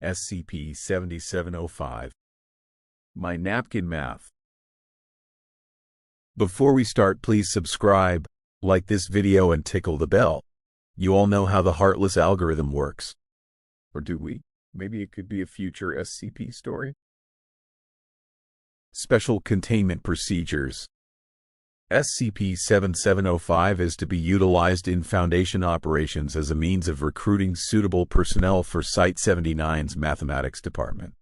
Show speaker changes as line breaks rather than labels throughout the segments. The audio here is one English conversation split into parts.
SCP-7705. My Napkin Math. Before we start, please subscribe, like this video, and tickle the bell. You all know how the Heartless algorithm works. Or do we? Maybe it could be a future SCP story. Special Containment Procedures. SCP-7705 is to be utilized in Foundation operations as a means of recruiting suitable personnel for Site-79's Mathematics Department.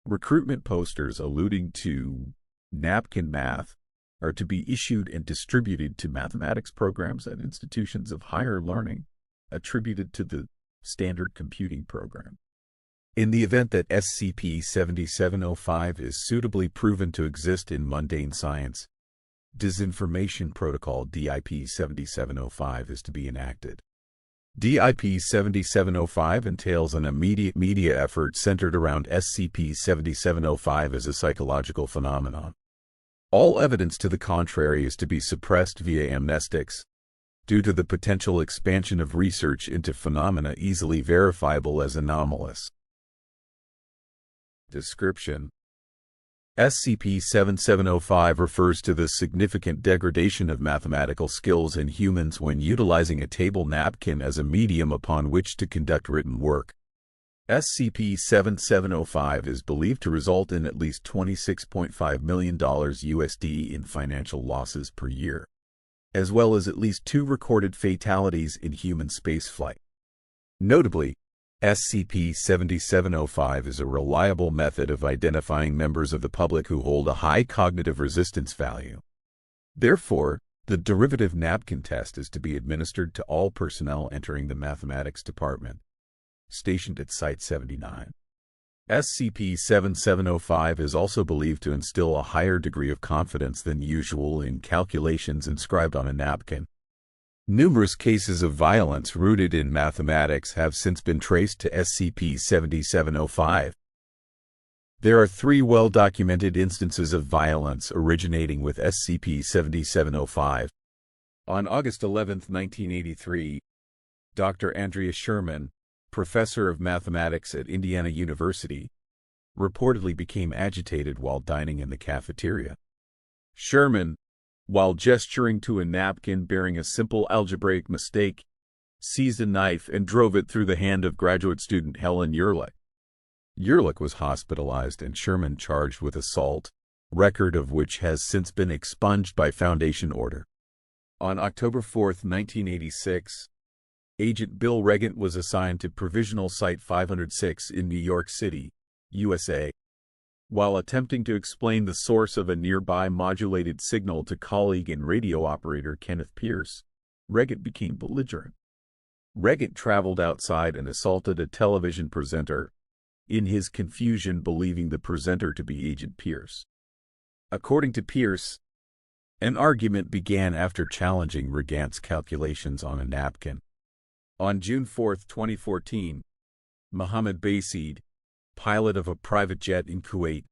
Recruitment posters alluding to Napkin Math are to be issued and distributed to mathematics programs at institutions of higher learning attributed to the Standard Computing Program. In the event that SCP-7705 is suitably proven to exist in mundane science, Disinformation Protocol DIP-7705 is to be enacted. DIP-7705 entails an immediate media effort centered around SCP-7705 as a psychological phenomenon. All evidence to the contrary is to be suppressed via amnestics, due to the potential expansion of research into phenomena easily verifiable as anomalous. Description: SCP-7705 refers to the significant degradation of mathematical skills in humans when utilizing a table napkin as a medium upon which to conduct written work. SCP-7705 is believed to result in at least $26.5 million USD in financial losses per year, as well as at least 2 recorded fatalities in human spaceflight. Notably, SCP-7705 is a reliable method of identifying members of the public who hold a high cognitive resistance value. Therefore, the derivative napkin test is to be administered to all personnel entering the Mathematics Department, stationed at Site-79. SCP-7705 is also believed to instill a higher degree of confidence than usual in calculations inscribed on a napkin. Numerous cases of violence rooted in mathematics have since been traced to SCP-7705. There are 3 well-documented instances of violence originating with SCP-7705. On August 11, 1983, Dr. Andrea Sherman, professor of mathematics at Indiana University, reportedly became agitated while dining in the cafeteria. Sherman, while gesturing to a napkin bearing a simple algebraic mistake, seized a knife and drove it through the hand of graduate student Helen Yerlich. Yerlich was hospitalized and Sherman charged with assault, record of which has since been expunged by Foundation order. On October 4, 1986, Agent Bill Regent was assigned to Provisional Site 506 in New York City, USA. While attempting to explain the source of a nearby modulated signal to colleague and radio operator Kenneth Pierce, Regent became belligerent. Regent traveled outside and assaulted a television presenter, in his confusion believing the presenter to be Agent Pierce. According to Pierce, an argument began after challenging Regent's calculations on a napkin. On June 4, 2014, Mohammed Bayseed, pilot of a private jet in Kuwait,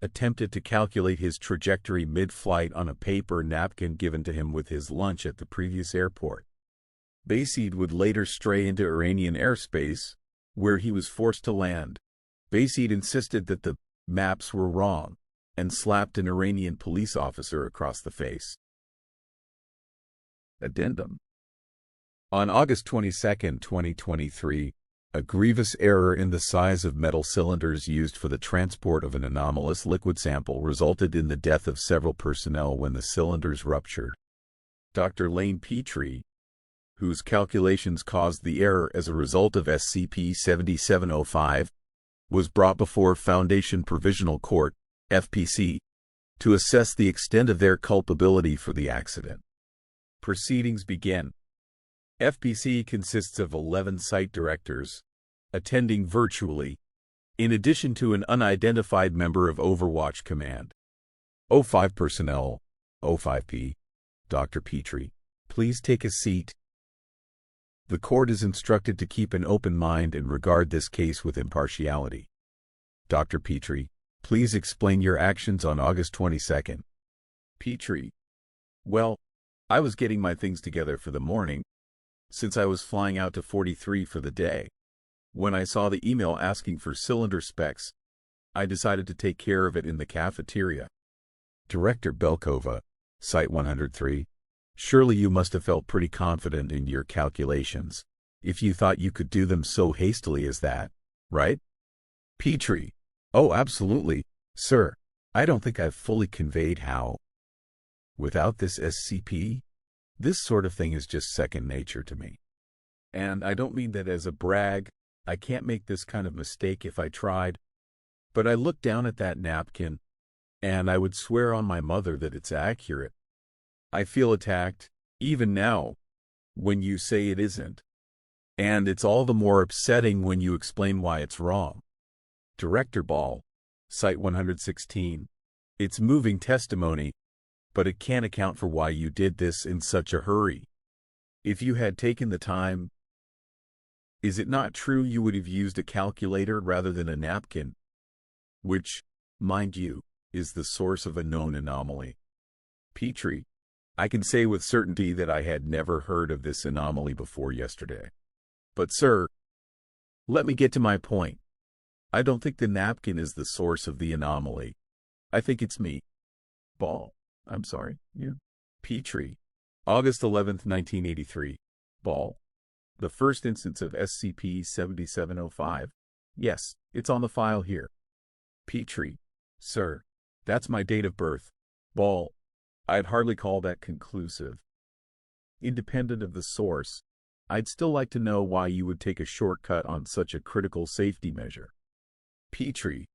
attempted to calculate his trajectory mid-flight on a paper napkin given to him with his lunch at the previous airport. Bayseed would later stray into Iranian airspace, where he was forced to land. Bayseed insisted that the maps were wrong, and slapped an Iranian police officer across the face. Addendum: on August 22, 2023, a grievous error in the size of metal cylinders used for the transport of an anomalous liquid sample resulted in the death of several personnel when the cylinders ruptured. Dr. Lane Petrie, whose calculations caused the error as a result of SCP-7705, was brought before Foundation Provisional Court, FPC, to assess the extent of their culpability for the accident. Proceedings began. FPC consists of 11 site directors, attending virtually, in addition to an unidentified member of Overwatch Command. O5 personnel, O5P, Dr. Petrie, please take a seat. The court is instructed to keep an open mind and regard this case with impartiality. Dr. Petrie, please explain your actions on August 22. Petrie: well, I was getting my things together for the morning, since I was flying out to 43 for the day. When I saw the email asking for cylinder specs, I decided to take care of it in the cafeteria. Director Belkova, Site 103. Surely you must have felt pretty confident in your calculations, if you thought you could do them so hastily as that, right? Petrie. Oh, absolutely, sir. I don't think I've fully conveyed how. Without this SCP, this sort of thing is just second nature to me. And I don't mean that as a brag. I can't make this kind of mistake if I tried. But I look down at that napkin, and I would swear on my mother that it's accurate. I feel attacked, even now, when you say it isn't. And it's all the more upsetting when you explain why it's wrong. Director Ball, Site 116. It's moving testimony, but it can't account for why you did this in such a hurry. If you had taken the time, is it not true you would have used a calculator rather than a napkin? Which, mind you, is the source of a known anomaly. Petrie. I can say with certainty that I had never heard of this anomaly before yesterday. But sir, let me get to my point. I don't think the napkin is the source of the anomaly. I think it's me. Ball. I'm sorry, you. Petrie. August 11th, 1983. Ball. The first instance of SCP-7705. Yes, it's on the file here. Petrie. Sir, that's my date of birth. Ball. I'd hardly call that conclusive. Independent of the source, I'd still like to know why you would take a shortcut on such a critical safety measure. Petrie.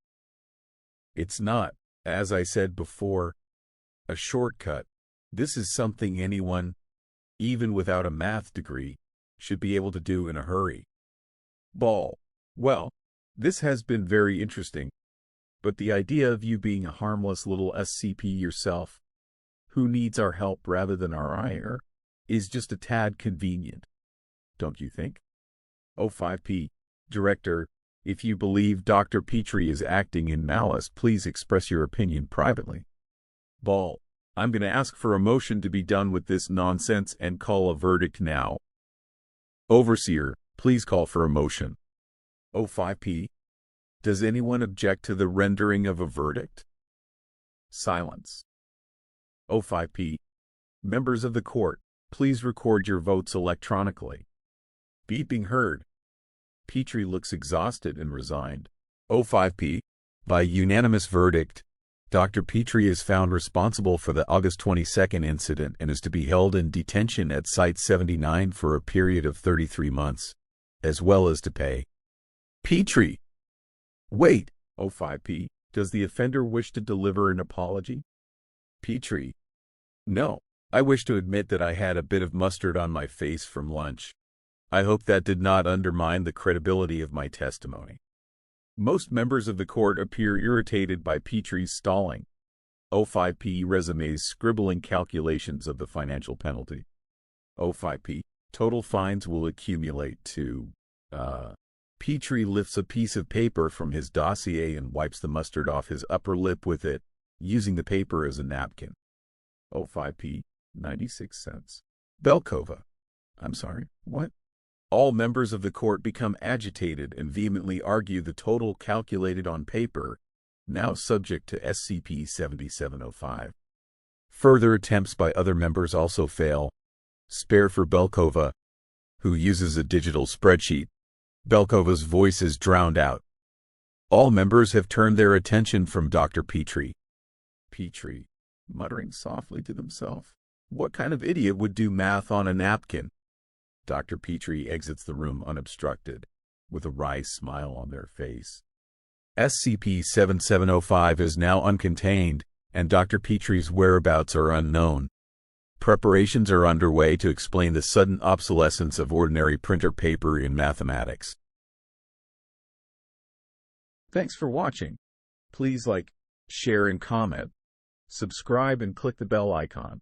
It's not, as I said before, a shortcut. This is something anyone, even without a math degree, should be able to do in a hurry. Ball. Well, this has been very interesting, but the idea of you being a harmless little SCP yourself, who needs our help rather than our ire, is just a tad convenient. Don't you think? 05P. Director, if you believe Dr. Petrie is acting in malice, please express your opinion privately. Ball. I'm going to ask for a motion to be done with this nonsense and call a verdict now. Overseer, please call for a motion. 05P. Does anyone object to the rendering of a verdict? Silence. 05P. Members of the court, please record your votes electronically. Beeping heard. Petrie looks exhausted and resigned. 05P. By unanimous verdict, Dr. Petrie is found responsible for the August 22nd incident and is to be held in detention at Site 79 for a period of 33 months, as well as to pay. Petrie. Wait. 05P. Does the offender wish to deliver an apology? Petrie. No. I wish to admit that I had a bit of mustard on my face from lunch. I hope that did not undermine the credibility of my testimony. Most members of the court appear irritated by Petrie's stalling. 05P resumes scribbling calculations of the financial penalty. 05P. Total fines will accumulate to, Petrie lifts a piece of paper from his dossier and wipes the mustard off his upper lip with it, using the paper as a napkin. 05P. 96 cents. Belkova. I'm sorry, what? All members of the court become agitated and vehemently argue the total calculated on paper, now subject to SCP-7705. Further attempts by other members also fail. Spare for Belkova, who uses a digital spreadsheet. Belkova's voice is drowned out. All members have turned their attention from Dr. Petrie. Petrie, muttering softly to themselves. What kind of idiot would do math on a napkin? Dr. Petrie exits the room unobstructed, with a wry smile on their face. SCP-7705 is now uncontained, and Dr. Petrie's whereabouts are unknown. Preparations are underway to explain the sudden obsolescence of ordinary printer paper in mathematics. Thanks for watching. Please like, share, and comment. Subscribe and click the bell icon.